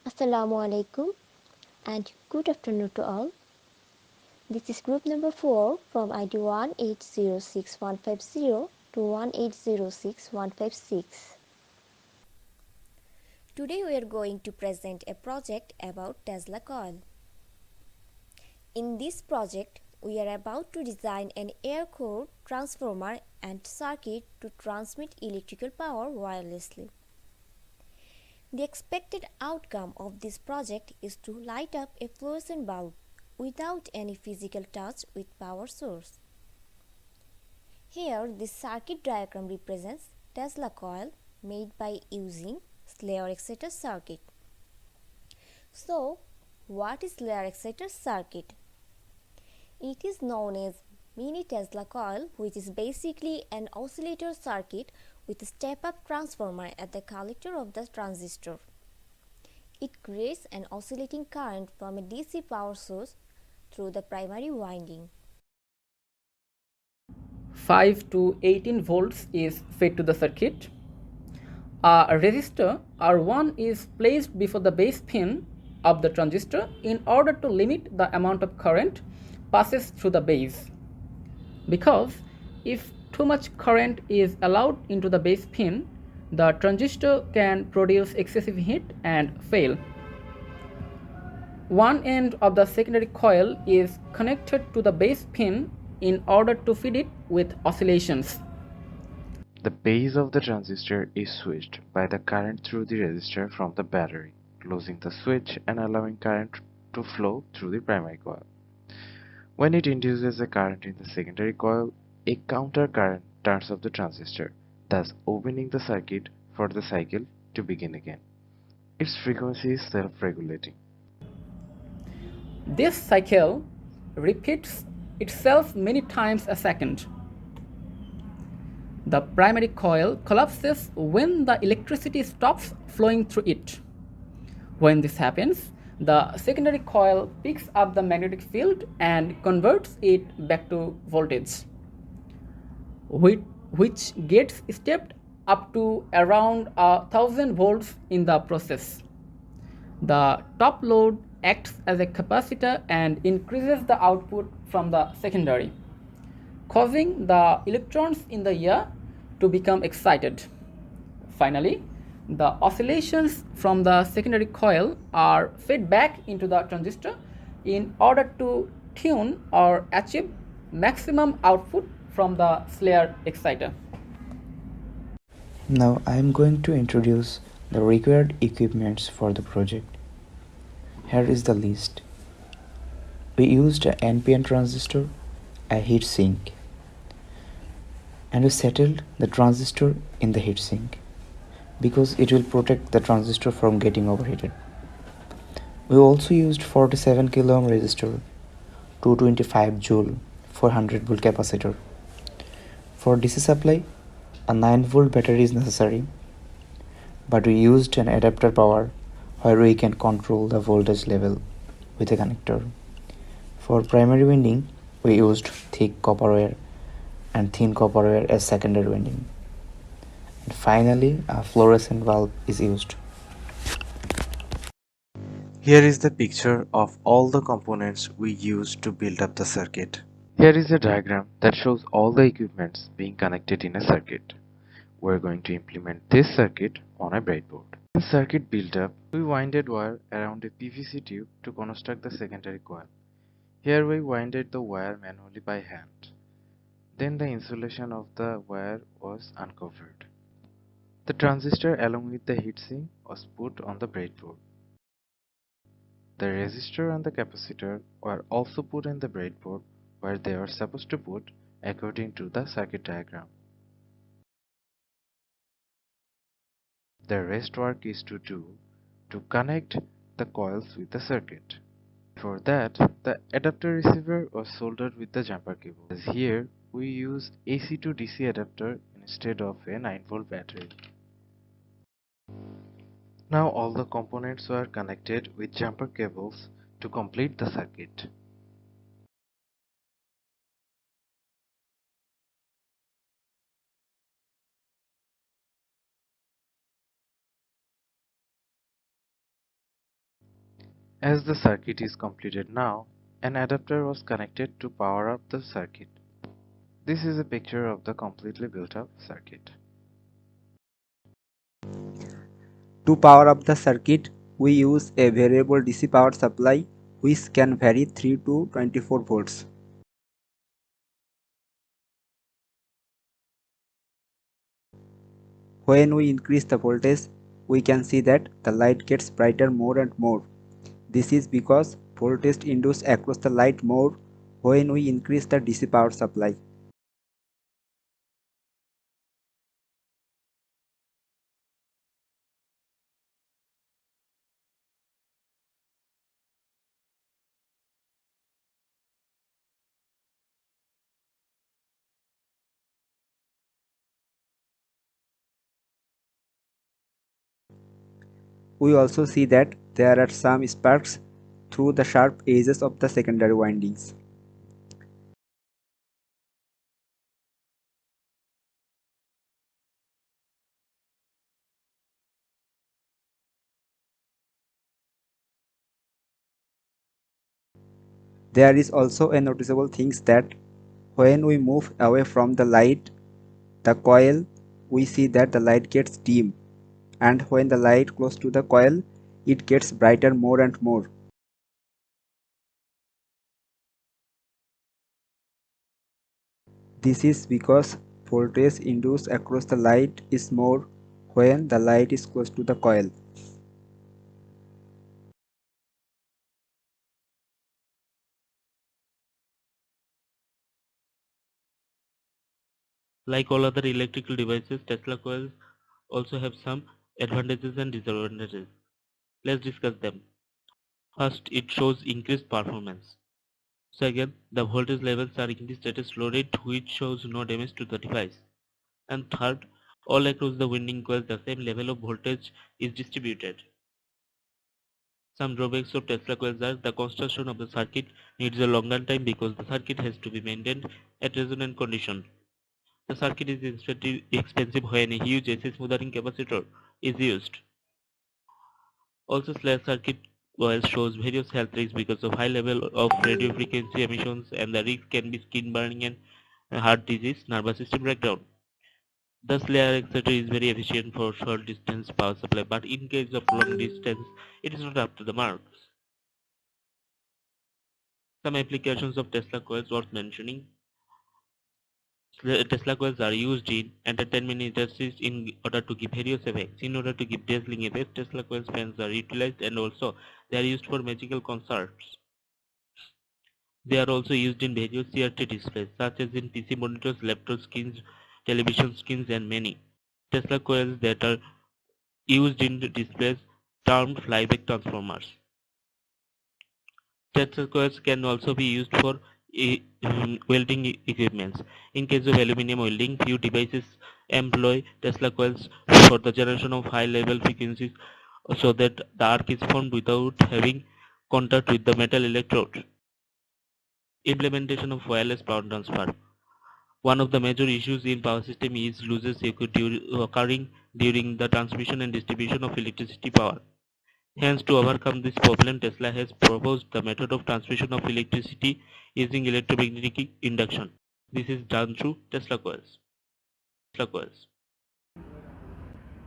Assalamu alaikum and good afternoon to all. This is group number 4 from ID 1806150 to 1806156. Today we are going to present a project about Tesla coil. In this project, we are about to design an air-core transformer and circuit to transmit electrical power wirelessly. The expected outcome of this project is to light up a fluorescent bulb without any physical touch with power source. Here, this circuit diagram represents Tesla coil made by using layer exciter circuit. So, what is layer exciter circuit? It is known as mini Tesla coil, which is basically an oscillator circuit with a step-up transformer at the collector of the transistor. It creates an oscillating current from a DC power source through the primary winding. 5 to 18 volts is fed to the circuit. A resistor R1 is placed before the base pin of the transistor in order to limit the amount of current passes through the base. Because if too much current is allowed into the base pin, the transistor can produce excessive heat and fail. One end of the secondary coil is connected to the base pin in order to feed it with oscillations. The base of the transistor is switched by the current through the resistor from the battery, closing the switch and allowing current to flow through the primary coil. When it induces a current in the secondary coil, a counter current turns off the transistor, thus opening the circuit for the cycle to begin again. Its frequency is self-regulating. This cycle repeats itself many times a second. The primary coil collapses when the electricity stops flowing through it. When this happens, the secondary coil picks up the magnetic field and converts it back to voltage, which gets stepped up to around 1000 volts in the process. The top load acts as a capacitor and increases the output from the secondary, causing the electrons in the air to become excited. Finally, the oscillations from the secondary coil are fed back into the transistor in order to tune or achieve maximum output from the layer exciter. Now I am going to introduce the required equipments for the project. Here is the list. We used an NPN transistor, a heatsink, and we settled the transistor in the heatsink because it will protect the transistor from getting overheated. We also used 47 kilo ohm resistor, 225 joule, 400 volt capacitor. For DC supply, a 9 volt battery is necessary, but we used an adapter power where we can control the voltage level with a connector. For primary winding, we used thick copper wire and thin copper wire as secondary winding. And finally, a fluorescent bulb is used. Here is the picture of all the components we used to build up the circuit. Here is a diagram that shows all the equipments being connected in a circuit. We're going to implement this circuit on a breadboard. When circuit built up, we winded wire around a PVC tube to construct the secondary coil. Here we winded the wire manually by hand. Then the insulation of the wire was uncovered. The transistor along with the heatsink was put on the breadboard. The resistor and the capacitor were also put in the breadboard where they were supposed to put according to the circuit diagram. The rest work is to do to connect the coils with the circuit. For that, the adapter receiver was soldered with the jumper cable. As here, we use AC to DC adapter instead of a 9-volt battery. Now all the components were connected with jumper cables to complete the circuit. As the circuit is completed now, an adapter was connected to power up the circuit. This is a picture of the completely built up circuit. To power up the circuit, we use a variable DC power supply which can vary 3 to 24 volts. When we increase the voltage, we can see that the light gets brighter more and more. This is because voltage induced across the light more when we increase the DC power supply. We also see that there are some sparks through the sharp edges of the secondary windings. There is also a noticeable thing that when we move away from the coil, we see that the light gets dim, and when the light close to the coil, it gets brighter more and more. This is because voltage induced across the light is more when the light is close to the coil. Like all other electrical devices, Tesla coils also have some advantages and disadvantages. Let's discuss them. First, it shows increased performance. Second, the voltage levels are increased at a slow rate which shows no damage to the device. And third, all across the winding coils the same level of voltage is distributed. Some drawbacks of Tesla coils are the construction of the circuit needs a longer time because the circuit has to be maintained at resonant condition. The circuit is expensive when a huge AC smoothing capacitor is used. Also, slash circuit coil shows various health risks because of high level of radio frequency emissions, and the risk can be skin burning and heart disease, nervous system breakdown. The layer etc. is very efficient for short distance power supply, but in case of long distance, it is not up to the mark. Some applications of Tesla coils worth mentioning. Tesla coils are used in entertainment industries in order to give various effects. In order to give dazzling effects, Tesla coil fans are utilized, and also they are used for magical concerts. They are also used in various CRT displays, such as in PC monitors, laptop screens, television screens, and many. Tesla coils that are used in the displays termed flyback transformers. Tesla coils can also be used for welding equipments. In case of aluminum welding, few devices employ Tesla coils for the generation of high-level frequencies so that the arc is formed without having contact with the metal electrode. Implementation of wireless power transfer. One of the major issues in power system is losses occurring during the transmission and distribution of electricity power. Hence, to overcome this problem, Tesla has proposed the method of transmission of electricity using electromagnetic induction. This is done through Tesla coils.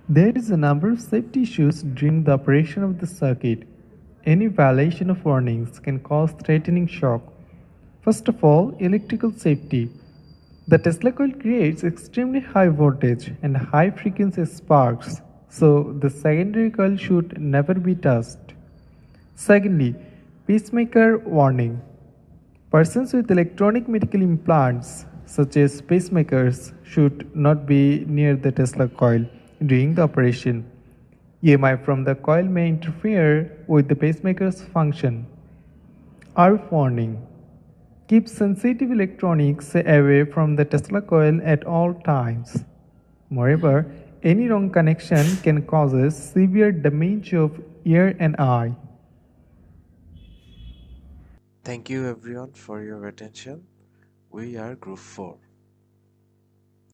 There is a number of safety issues during the operation of the circuit. Any violation of warnings can cause threatening shock. First of all, electrical safety. The Tesla coil creates extremely high voltage and high frequency sparks, so the secondary coil should never be touched. Secondly, pacemaker warning. Persons with electronic medical implants, such as pacemakers, should not be near the Tesla coil during the operation. EMI from the coil may interfere with the pacemaker's function. RF warning. Keep sensitive electronics away from the Tesla coil at all times. Moreover, any wrong connection can cause severe damage of ear and eye. Thank you everyone for your attention. We are Group 4.